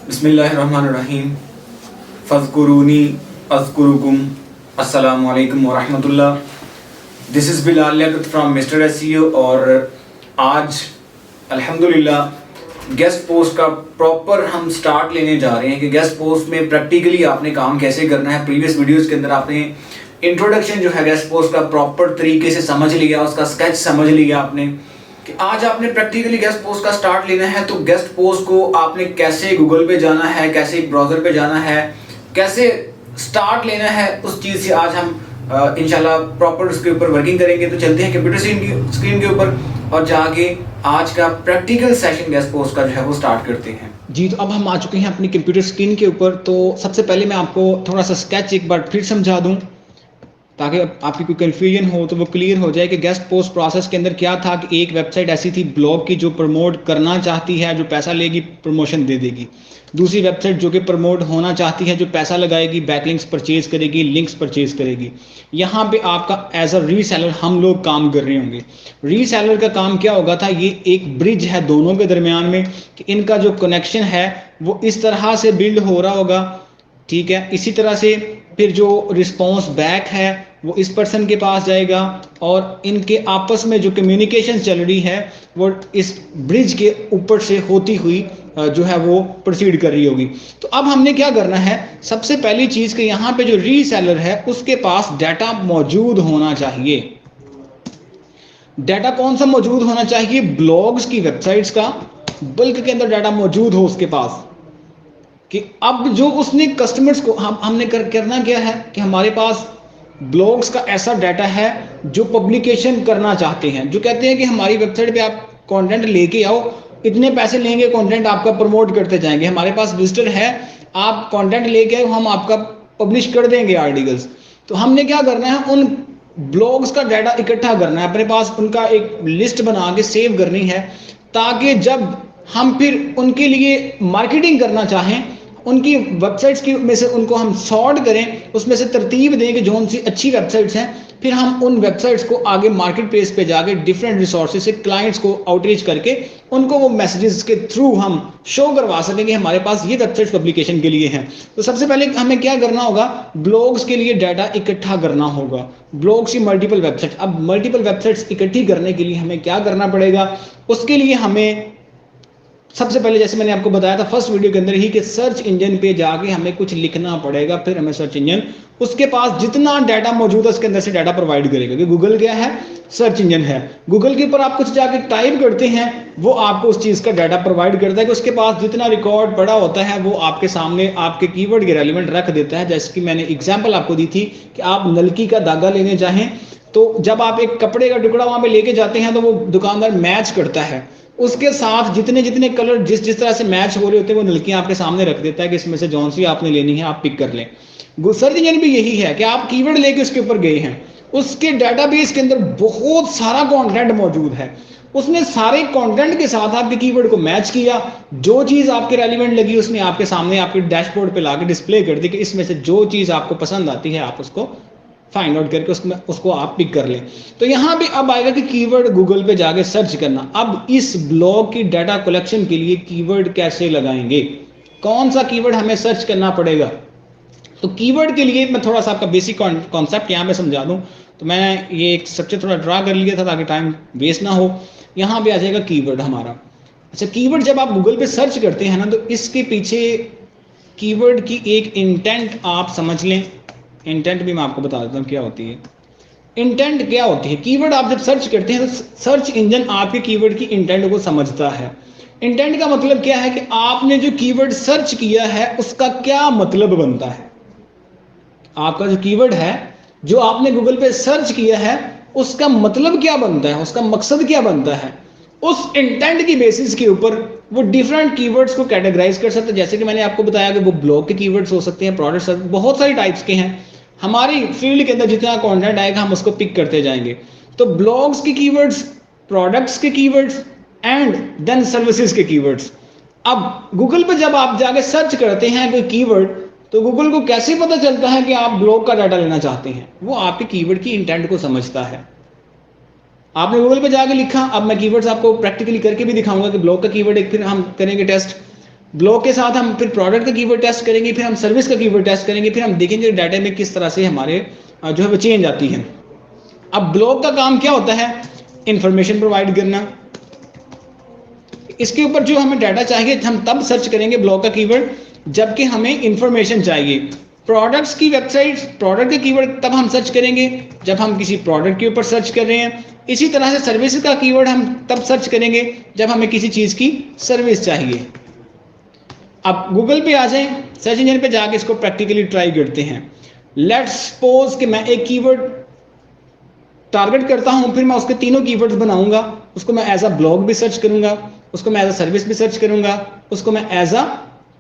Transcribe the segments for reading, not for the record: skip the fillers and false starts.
बिस्मिल्लाहिर्रहमानिर्रहीम फ़ज़्कुरूनी अज़्कुरुकुम अस्सलामु अलैकुम व रहमतुल्लाह। This is Bilal Liyaqat from mister SEO और आज अल्हम्दुलिल्लाह गेस्ट पोस्ट का प्रॉपर हम स्टार्ट लेने जा रहे हैं कि गेस्ट पोस्ट में प्रैक्टिकली आपने काम कैसे करना है। प्रीवियस वीडियोस के अंदर आपने इंट्रोडक्शन जो है गेस्ट पोस्ट का प्रॉपर तरीके से समझ लिया, उसका स्केच समझ लिया आपने कि आज आपने प्रैक्टिकली गेस्ट पोस्ट का स्टार्ट लेना है। तो गेस्ट पोस्ट को आपने कैसे गूगल पे जाना है, कैसे ब्राउज़र पे जाना है, कैसे स्टार्ट लेना है, उस चीज़ से आज हम इंशाल्लाह प्रॉपर उसके ऊपर वर्किंग करेंगे। तो चलते हैं कंप्यूटर स्क्रीन के ऊपर और जाके आज का प्रैक्टिकल सेशन गेस्ट पोस्ट का जो है वो स्टार्ट करते हैं। जी, तो अब हम आ चुके हैं अपनी कंप्यूटर स्क्रीन के ऊपर। तो सबसे पहले मैं आपको थोड़ा सा स्केच एक बार फिर समझा दूं ताकि आपकी कोई कन्फ्यूजन हो तो वो क्लियर हो जाए कि गेस्ट पोस्ट प्रोसेस के अंदर क्या था कि एक वेबसाइट ऐसी थी ब्लॉग की जो प्रमोट करना चाहती है, जो पैसा लेगी, प्रमोशन दे देगी। दूसरी वेबसाइट जो कि प्रमोट होना चाहती है, जो पैसा लगाएगी, बैकलिंक्स परचेज करेगी, लिंक्स परचेज करेगी। यहाँ पे आपका एज अ रीसेलर हम लोग काम कर रहे होंगे। रीसेलर का काम क्या होगा था, ये एक ब्रिज है दोनों के दरमियान में कि इनका जो कनेक्शन है वो इस तरह से बिल्ड हो रहा होगा, ठीक है। इसी तरह से फिर जो रिस्पॉन्स बैक है वो इस पर्सन के पास जाएगा और इनके आपस में जो कम्युनिकेशन चल रही है वो इस ब्रिज के ऊपर से होती हुई जो है वो प्रोसीड कर रही होगी। तो अब हमने क्या करना है, सबसे पहली चीज़ कि यहाँ पे जो रीसेलर है उसके पास डाटा मौजूद होना चाहिए। डाटा कौन सा मौजूद होना चाहिए? ब्लॉग्स की वेबसाइट्स का बल्क के अंदर डाटा मौजूद हो उसके पास कि अब जो उसने कस्टमर्स को हमने करना क्या है कि हमारे पास ब्लॉग्स का ऐसा डाटा है जो पब्लिकेशन करना चाहते हैं, जो कहते हैं कि हमारी वेबसाइट पे आप कंटेंट लेके आओ, इतने पैसे लेंगे, कंटेंट आपका प्रमोट करते जाएंगे, हमारे पास विजिटर है, आप कंटेंट लेके आओ, हम आपका पब्लिश कर देंगे आर्टिकल्स। तो हमने क्या करना है, उन ब्लॉग्स का डाटा इकट्ठा करना है, अपने पास उनका एक लिस्ट बना के सेव करनी है ताकि जब हम फिर उनके लिए मार्केटिंग करना चाहें, उनकी वेबसाइट्स की में से उनको हम सॉर्ट करें, उसमें से तरतीब दें कि जो सी अच्छी वेबसाइट्स हैं, फिर हम उन वेबसाइट्स को आगे मार्केट प्लेस पे जाके डिफरेंट रिसोर्सेज से क्लाइंट्स को आउटरीच करके उनको वो मैसेजेस के थ्रू हम शो करवा सकें कि हमारे पास ये वेबसाइट्स पब्लिकेशन के लिए हैं। तो सबसे पहले हमें क्या करना होगा, ब्लॉग्स के लिए डाटा इकट्ठा करना होगा। ब्लॉग्स की मल्टीपल वेबसाइट, अब मल्टीपल वेबसाइट्स इकट्ठी करने के लिए हमें क्या करना पड़ेगा, उसके लिए हमें सबसे पहले जैसे मैंने आपको बताया था फर्स्ट वीडियो के अंदर ही कि सर्च इंजन पे जाके हमें कुछ लिखना पड़ेगा, फिर हमें सर्च इंजन उसके पास जितना डाटा मौजूद है उसके अंदर से डाटा प्रोवाइड करेगा। कि गूगल क्या है, सर्च इंजन है। गूगल के ऊपर आप कुछ जाके टाइप करते हैं, वो आपको उस चीज़ का डाटा प्रोवाइड करता है कि उसके पास जितना रिकॉर्ड पड़ा होता है वो आपके सामने आपके कीवर्ड के रेलिवेंट रख देता है। जैसे कि मैंने एग्जाम्पल आपको दी थी कि आप नलकी का धागा लेने चाहें तो जब आप एक कपड़े का टुकड़ा वहां पे लेके जाते हैं तो वो दुकानदार मैच करता है, उसके साथ जितने जितने कलर जिस तरह से मैच हो रहे होते हैं वो नलकियां आपके सामने रख देता है कि इसमें से जौन सी आपने लेनी है आप पिक कर लें। सर्च इंजन भी यही है कि आप कीवर्ड लेके उसके ऊपर गए हैं, उसके डाटाबेस के अंदर बहुत सारा कंटेंट मौजूद है, उसने सारे कंटेंट के साथ आपके कीवर्ड को मैच किया, जो चीज़ आपके रेलिवेंट लगी उसने आपके सामने आपके डैशबोर्ड पे लाके डिस्प्ले कर दी कि इसमें से जो चीज़ आपको पसंद आती है आप उसको फाइंड आउट करके उसको आप पिक कर लें। तो यहाँ पे अब आएगा कि कीवर्ड गूगल पे जाके सर्च करना। अब इस ब्लॉग की डाटा कलेक्शन के लिए कीवर्ड कैसे लगाएंगे, कौन सा कीवर्ड हमें सर्च करना पड़ेगा? तो कीवर्ड के लिए मैं थोड़ा सा आपका बेसिक कॉन्सेप्ट यहाँ पे समझा दूँ। तो मैं ये एक स्ट्रक्चर थोड़ा ड्रा कर लिया था ताकि टाइम वेस्ट ना हो। यहाँ पे आ जाएगा कीवर्ड हमारा। अच्छा, कीवर्ड जब आप गूगल पे सर्च करते हैं ना तो इसके पीछे कीवर्ड की एक इंटेंट आप समझ लें। इंटेंट भी मैं आपको बता देता हूँ क्या होती है। इंटेंट क्या होती है, कीवर्ड आप जब सर्च करते हैं तो सर्च इंजन आपके कीवर्ड की इंटेंट को समझता है। इंटेंट का मतलब क्या है कि आपने जो कीवर्ड सर्च किया है उसका क्या मतलब बनता है। आपका जो कीवर्ड है जो आपने गूगल पे सर्च किया है उसका मतलब क्या बनता है, उसका मकसद क्या बनता है। उस इंटेंट की बेसिस के ऊपर वो डिफरेंट कीवर्ड्स को कैटेगराइज कर सकते हैं। जैसे कि मैंने आपको बताया कि वो ब्लॉग के कीवर्ड्स हो सकते हैं, प्रोडक्ट्स, बहुत सारी टाइप्स के हैं। हमारी फील्ड के अंदर जितना कंटेंट आएगा हम उसको पिक करते जाएंगे। तो ब्लॉग्स के कीवर्ड्स, प्रोडक्ट्स के कीवर्ड्स एंड देन सर्विसेज के कीवर्ड्स। अब गूगल पर जब आप जाके सर्च करते हैं कोई कीवर्ड तो गूगल को कैसे पता चलता है कि आप ब्लॉग का डाटा लेना चाहते हैं? वो आपके कीवर्ड की इंटेंट को समझता है। आपने गूगल पे जाके लिखा, अब मैं कीवर्ड्स आपको प्रैक्टिकली करके भी दिखाऊंगा कि ब्लॉग का कीवर्ड एक फिर हम करेंगे टेस्ट। ब्लॉग के साथ हम फिर प्रोडक्ट का कीवर्ड टेस्ट करेंगे, फिर हम सर्विस का कीवर्ड टेस्ट करेंगे, फिर हम देखेंगे डाटा में किस तरह से हमारे जो है वो चेंज आती है। अब ब्लॉग का काम क्या होता है? इंफॉर्मेशन प्रोवाइड करना। इसके ऊपर जो हमें डाटा चाहिए हम तब सर्च करेंगे ब्लॉग का कीवर्ड जबकि हमें इंफॉर्मेशन चाहिए। प्रोडक्ट्स की वेबसाइट, प्रोडक्ट का कीवर्ड तब हम सर्च करेंगे जब हम किसी प्रोडक्ट के ऊपर सर्च कर रहे हैं। इसी तरह से सर्विस का कीवर्ड हम तब सर्च करेंगे जब हमें किसी चीज़ की सर्विस चाहिए। अब गूगल पे आ जाएं, सर्च इंजन पे जाके इसको प्रैक्टिकली ट्राई करते हैं। लेट्स सपोज कि मैं एक कीवर्ड टारगेट करता हूं, फिर मैं उसके तीनों कीवर्ड्स बनाऊंगा। उसको मैं एज अ ब्लॉग भी सर्च करूंगा, उसको मैं एज अ सर्विस भी सर्च करूंगा, उसको मैं एज अ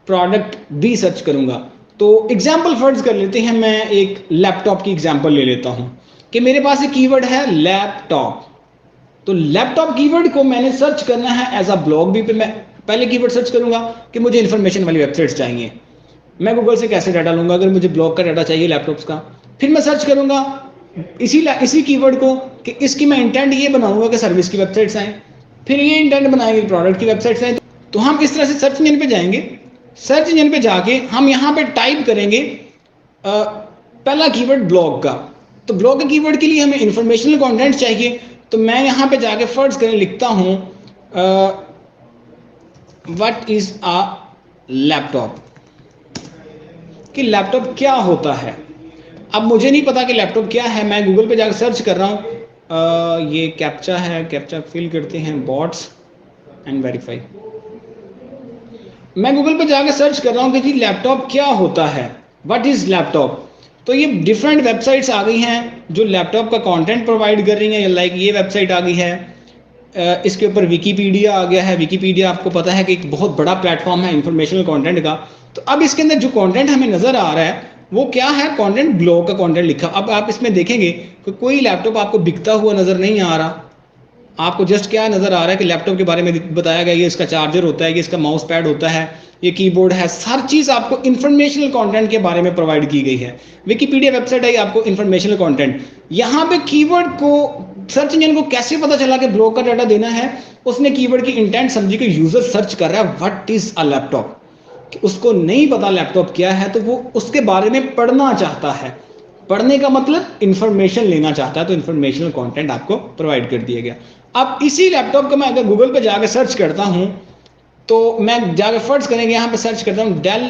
प्रोडक्ट भी सर्च करूंगा। तो एग्जाम्पल फर्ज कर लेते हैं, मैं एक लैपटॉप की एग्जाम्पल ले लेता हूं कि मेरे पास एक कीवर्ड है लैपटॉप। तो लैपटॉप कीवर्ड को मैंने सर्च करना है एज अ ब्लॉग भी। मैं पहले कीवर्ड सर्च करूंगा कि मुझे इन्फॉर्मेशन वाली वेबसाइट्स चाहिए। मैं गूगल से कैसे डाटा लूंगा अगर मुझे ब्लॉग का डाटा चाहिए लैपटॉप्स का? फिर मैं सर्च करूंगा इसी कीवर्ड को कि इसकी मैं इंटेंट ये बनाऊंगा कि सर्विस की वेबसाइट्स आए, फिर ये इंटेंट बनाएंगे प्रोडक्ट की वेबसाइट्स आए। तो हम इस तरह से सर्च इंजन पे जाएंगे। सर्च इंजन पे जाके हम यहाँ पे टाइप करेंगे पहला कीवर्ड ब्लॉग का। तो ब्लॉग के कीवर्ड के लिए हमें इंफॉर्मेशनल कंटेंट चाहिए। तो मैं यहाँ पे जाके फर्ज करें लिखता हूँ व्हाट इज अ लैपटॉप, कि लैपटॉप क्या होता है। अब मुझे नहीं पता कि लैपटॉप क्या है, मैं गूगल पे जाकर सर्च कर रहा हूँ। ये कैप्चा है, कैप्चा फिल करते हैं, बॉट्स एंड वेरीफाई। मैं गूगल पे जाकर सर्च कर रहा हूँ कि जी लैपटॉप क्या होता है, व्हाट इज लैपटॉप। तो ये डिफरेंट वेबसाइट्स आ गई हैं जो लैपटॉप का कंटेंट प्रोवाइड कर रही हैं। लाइक ये वेबसाइट आ गई है, इसके ऊपर विकीपीडिया आ गया है। विकीपीडिया आपको पता है कि एक बहुत बड़ा प्लेटफॉर्म है इंफॉर्मेशनल कंटेंट का। तो अब इसके अंदर जो कंटेंट हमें नजर आ रहा है वो क्या है? कंटेंट, ब्लॉग का कंटेंट लिखा। अब आप इसमें देखेंगे कि कोई लैपटॉप आपको बिकता हुआ नजर नहीं आ रहा। आपको जस्ट क्या नजर आ रहा है कि लैपटॉप के बारे में बताया गया, ये इसका चार्जर होता है, ये इसका माउस पैड होता है, ये कीबोर्ड है। हर चीज आपको इंफॉर्मेशनल कंटेंट के बारे में प्रोवाइड की गई है। विकीपीडिया वेबसाइट है आपको इंफॉर्मेशनल कंटेंट। यहाँ पे कीवर्ड को सर्च इंजन को कैसे पता चला कि ब्लॉग का डाटा देना है? उसने कीवर्ड की इंटेंट समझी कि यूजर सर्च कर रहा है व्हाट इज अ लैपटॉप, कि उसको नहीं पता लैपटॉप क्या है, तो वो उसके बारे में पढ़ना चाहता है। पढ़ने का मतलब इंफॉर्मेशन लेना चाहता है, तो इंफॉर्मेशनल कंटेंट आपको प्रोवाइड कर दिया गया। अब इसी लैपटॉप को मैं अगर गूगल पे जाकर सर्च करता हूं तो मैं जाकर फर्ज करेंगे यहां पे सर्च करता हूं डेल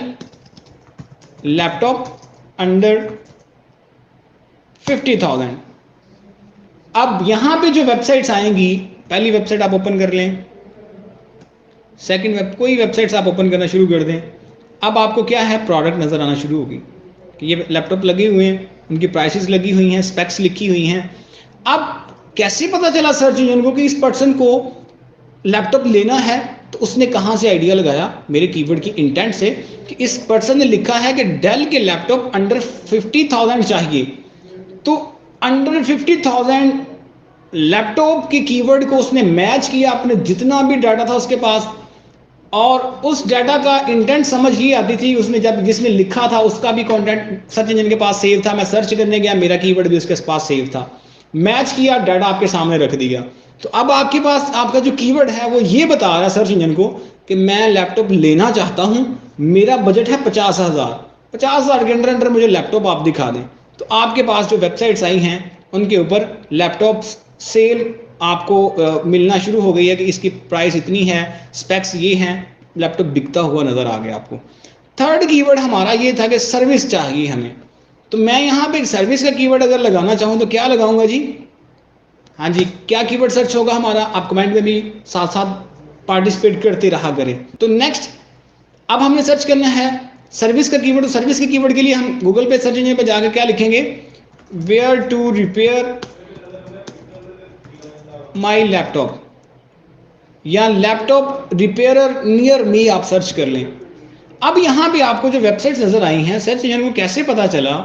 लैपटॉप अंडर 50,000। अब यहां पे जो वेबसाइट्स आएंगी, पहली वेबसाइट आप ओपन कर लें, सेकंड कोई वेबसाइट्स आप ओपन करना शुरू कर दें। अब आपको क्या है? प्रोडक्ट नजर आना शुरू होगी कि ये लैपटॉप लगे हुए हैं, उनकी प्राइसेस लगी हुई हैं, स्पेक्स लिखी हुई हैं। अब कैसे पता चला सर्च इंजन को कि इस पर्सन को लैपटॉप लेना है? तो उसने कहां से आइडिया लगाया? मेरे कीवर्ड की इंटेंट से, कि इस पर्सन ने लिखा है कि डेल के लैपटॉप अंडर 50,000 चाहिए। तो अंडर 50,000 लैपटॉप के कीवर्ड को उसने मैच किया अपने जितना भी डाटा था उसके पास, और उस डाटा का इंटेंट समझ ही आती थी। उसने जब जिसने लिखा था उसका भी कंटेंट सर्च इंजन के पास सेव था। मैं सर्च करने गया, मेरा कीवर्ड भी उसके पास सेव था। मैच किया, डाटा आपके सामने रख दिया। तो अब आपके पास आपका जो कीवर्ड है वो ये बता रहा है सर्च इंजन को कि मैं लैपटॉप लेना चाहता हूं, मेरा बजट है 50,000। 50,000 के अंदर अंदर मुझे लैपटॉप आप दिखा दें। तो आपके पास जो वेबसाइट्स आई हैं उनके ऊपर लैपटॉप सेल आपको मिलना शुरू हो गई है कि इसकी प्राइस इतनी है, स्पेक्स ये हैं, लैपटॉप बिकता हुआ नजर आ गया आपको। थर्ड कीवर्ड हमारा ये था कि सर्विस चाहिए हमें। तो मैं यहाँ पे एक सर्विस का कीवर्ड अगर लगाना चाहूँ तो क्या लगाऊंगा जी? हाँ जी, क्या कीवर्ड सर्च होगा हमारा? आप कमेंट में भी साथ साथ पार्टिसिपेट करते रहा करें। तो नेक्स्ट अब हमने सर्च करना है सर्विस का कीवर्ड। तो सर्विस के कीवर्ड के लिए हम गूगल पे सर्च इंजन पे जाकर क्या लिखेंगे? Where to repair my laptop, या लैपटॉप रिपेयरर नियर मी आप सर्च कर लें। अब यहाँ पे आपको जो वेबसाइट्स नजर आई हैं, सर्च इंजन को कैसे पता चला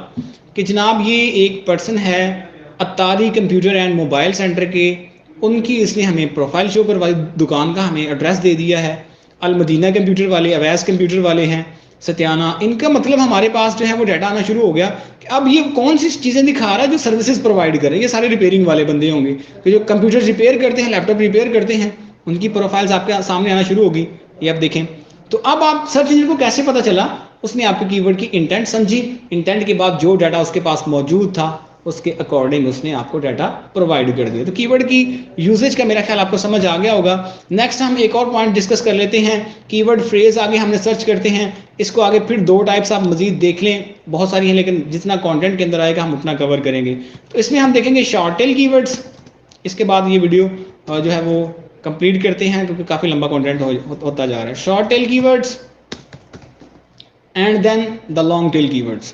कि जनाब ये एक पर्सन है Attari computer and mobile centre के, उनकी इसने हमें प्रोफाइल शो करवाई, दुकान का हमें एड्रेस दे दिया है। अलमदीना कंप्यूटर वाले, अवैस कंप्यूटर वाले हैं, सत्याना। इनका मतलब हमारे पास जो है वो डाटा आना शुरू हो गया कि अब ये कौन सी चीज़ें दिखा रहा है जो सर्विसेज प्रोवाइड कर रहे हैं। ये सारे रिपेयरिंग वाले बंदे होंगे कि जो कंप्यूटर रिपेयर करते हैं, लैपटॉप रिपेयर करते हैं, उनकी प्रोफाइल्स आपके सामने आना शुरू होगी। ये आप देखें। तो अब आप सर्च इंजन को कैसे पता चला, उसने आपके कीवर्ड की इंटेंट समझी, इंटेंट के बाद जो डाटा उसके पास मौजूद था उसके अकॉर्डिंग उसने आपको डाटा प्रोवाइड कर दिया। तो कीवर्ड की यूजेज का मेरा ख्याल आपको समझ आ गया होगा। नेक्स्ट हम एक और पॉइंट डिस्कस कर लेते हैं, कीवर्ड फ्रेज आगे हमने सर्च करते हैं, इसको आगे फिर 2 टाइप्स आप मजीद देख लें, बहुत सारी हैं लेकिन जितना कंटेंट के अंदर आएगा हम उतना कवर करेंगे। तो इसमें हम देखेंगे शॉर्ट टेल कीवर्ड्स, इसके बाद ये वीडियो जो है वो कंप्लीट करते हैं क्योंकि काफ़ी लंबा कंटेंट होता जा रहा है। Short tail keywords and then the long tail keywords.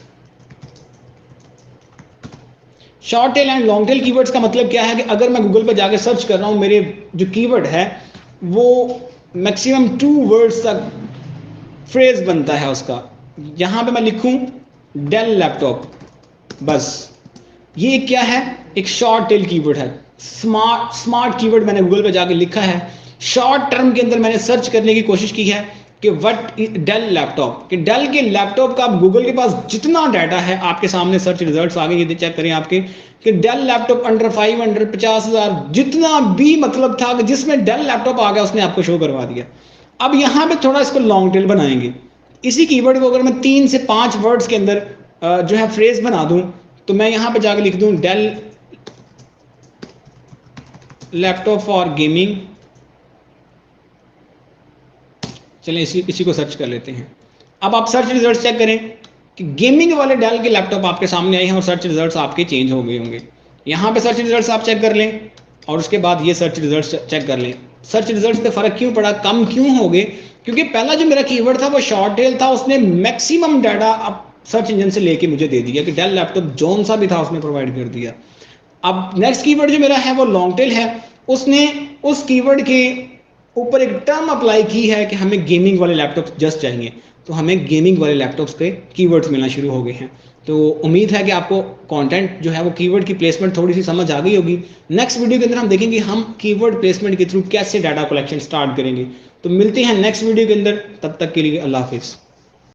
Short tail and long tail keywords का मतलब क्या है कि अगर मैं गूगल पर जाकर सर्च कर रहा हूं, मेरे जो कीवर्ड है वो मैक्सिमम 2 वर्ड्स तक फ्रेज बनता है उसका। यहां पे मैं लिखूं डेल लैपटॉप, बस ये क्या है, एक शॉर्ट टेल कीवर्ड है। स्मार्ट कीवर्ड मैंने गूगल पे जाके लिखा है, शॉर्ट टर्म के अंदर मैंने सर्च करने की कोशिश की है कि व्हाट इज डेल लैपटॉप, कि डेल के लैपटॉप का गूगल के पास जितना डाटा है आपके सामने सर्च रिजल्ट्स आ गए, ये चेक करें आपके कि डेल लैपटॉप अंडर 50,000 जितना भी मतलब था कि जिसमें डेल लैपटॉप आ गया उसने आपको शो करवा दिया। अब यहाँ पे थोड़ा इसको लॉन्ग टेल बनाएंगे। इसी कीवर्ड को अगर मैं 3 से 5 वर्ड्स के अंदर जो है फ्रेज बना दूं, तो मैं यहाँ पे जाके लिख दूं डेल लैपटॉप फॉर गेमिंग। चलें इसी को सर्च कर लेते हैं। अब आप सर्च रिजल्ट्स चेक करें कि गेमिंग वाले डेल के लैपटॉप आपके सामने आए हैं और सर्च रिजल्ट्स आपके चेंज हो गए होंगे। यहाँ पे सर्च रिजल्ट्स आप चेक कर लें और उसके बाद ये सर्च रिजल्ट्स चेक कर लें। सर्च रिजल्ट्स पे फर्क क्यों पड़ा, कम क्यों हो गए, क्योंकि पहला जो मेरा कीवर्ड था वो शॉर्ट टेल था, उसने मैक्सिमम डाटा अब सर्च इंजन से लेके मुझे दे दिया कि डेल लैपटॉप जोन सा भी था उसने प्रोवाइड कर दिया। अब नेक्स्ट कीवर्ड जो मेरा है वो लॉन्ग टेल है, उसने उस कीवर्ड के ऊपर एक टर्म अप्लाई की है कि हमें गेमिंग वाले लैपटॉप जस्ट चाहिए, तो हमें गेमिंग वाले लैपटॉप्स पे कीवर्ड्स मिलना शुरू हो गए हैं। तो उम्मीद है कि आपको कंटेंट जो है वो कीवर्ड की प्लेसमेंट थोड़ी सी समझ आ गई होगी। नेक्स्ट वीडियो के अंदर हम देखेंगे हम कीवर्ड प्लेसमेंट के थ्रू कैसे डाटा कलेक्शन स्टार्ट करेंगे। तो मिलते हैं नेक्स्ट वीडियो के अंदर, तब तक के लिए अल्लाह हाफिज़।